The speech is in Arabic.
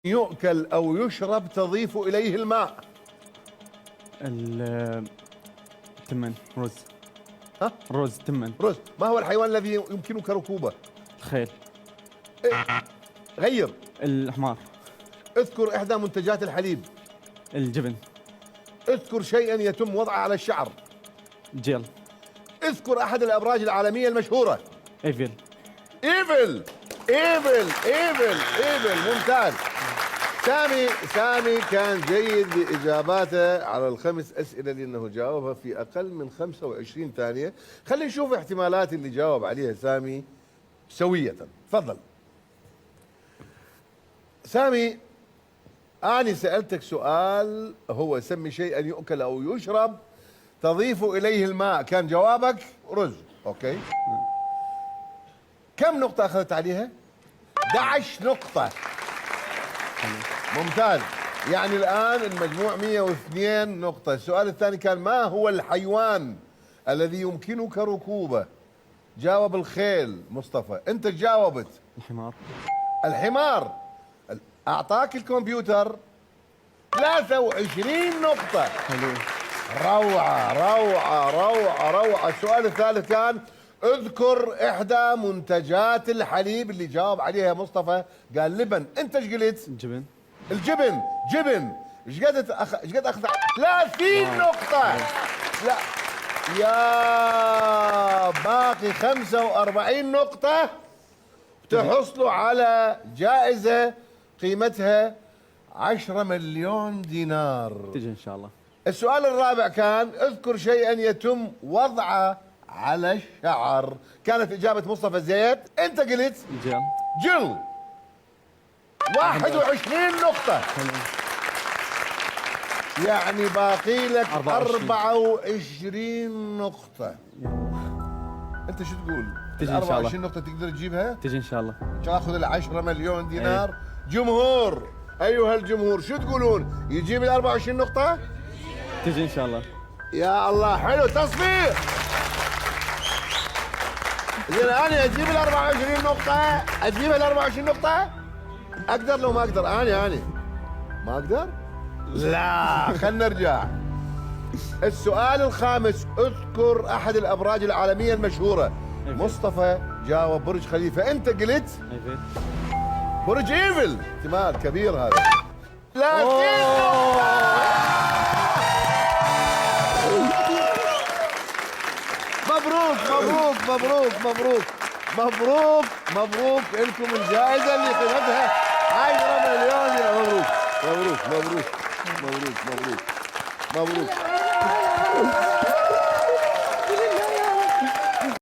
يؤكل أو يشرب تضيف إليه الماء. تمن رز. ها؟ رز تمن. رز. ما هو الحيوان الذي يمكنك ركوبه؟ الخيل. غير. الحمار. اذكر إحدى منتجات الحليب. الجبن. اذكر شيئا يتم وضعه على الشعر. جيل. اذكر أحد الأبراج العالمية المشهورة. ايفل. ايفل ايفل ايفل ايفل. ممتاز. سامي كان جيد بإجاباته على الخمس أسئلة لأنه جاوبها في أقل من 25 ثانية. خلينا نشوف احتمالات اللي جاوب عليها سامي سوية. تفضل سامي. أنا سألتك سؤال هو سمي شيئا يؤكل أو يشرب تضيف إليه الماء، كان جوابك رز. أوكي، كم نقطة أخذت عليها؟ 11 نقطة. ممتاز. يعني الآن المجموع 102 نقطة. السؤال الثاني كان ما هو الحيوان الذي يمكنك ركوبه؟ جاوب الخيل مصطفى. أنت جاوبت الحمار. الحمار. أعطاك الكمبيوتر 23 نقطة. حلو. روعة روعة روعة روعة. السؤال الثالث كان اذكر إحدى منتجات الحليب اللي جاوب عليها مصطفى قال لبن. أنت ايش قلت؟ الجبن. الجبن. جبن. ايش قد أخذ؟ 30 نقطة. لا يا باقي 45 نقطة تحصلوا على جائزة قيمتها 10 مليون دينار. تجي ان شاء الله. السؤال الرابع كان اذكر شيئا يتم وضعه على الشعر. كانت إجابة مصطفى زيد. أنت قلت جيل. جل. 21 نقطة. يعني باقي لك 24 نقطة. يلا. أنت شو تقول؟ تجي إن شاء الله. 24 نقطة تقدر تجيبها؟ تجي ان شاء الله. تاخذ 10 مليون دينار. جمهور، أيها الجمهور شو تقولون؟ يجيب ال 24 نقطة؟ تجي ان شاء الله. يا الله حلو. تصفيق. زين انا اجيب ال 24 نقطة، اجيب ال 24 نقطة؟ اقدر لو ما اقدر؟ انا ما اقدر؟ لا خلنا نرجع. السؤال الخامس اذكر احد الابراج العالمية المشهورة. مصطفى جاوب برج خليفة. انت قلت ايفل. برج ايفل. احتمال كبير هذا. لكن مبروك مبروك مبروك مبروك مبروك مبروك لكم الجائزة اللي قيمتها 10 مليون. يا مبروك مبروك مبروك مبروك مبروك مبروك.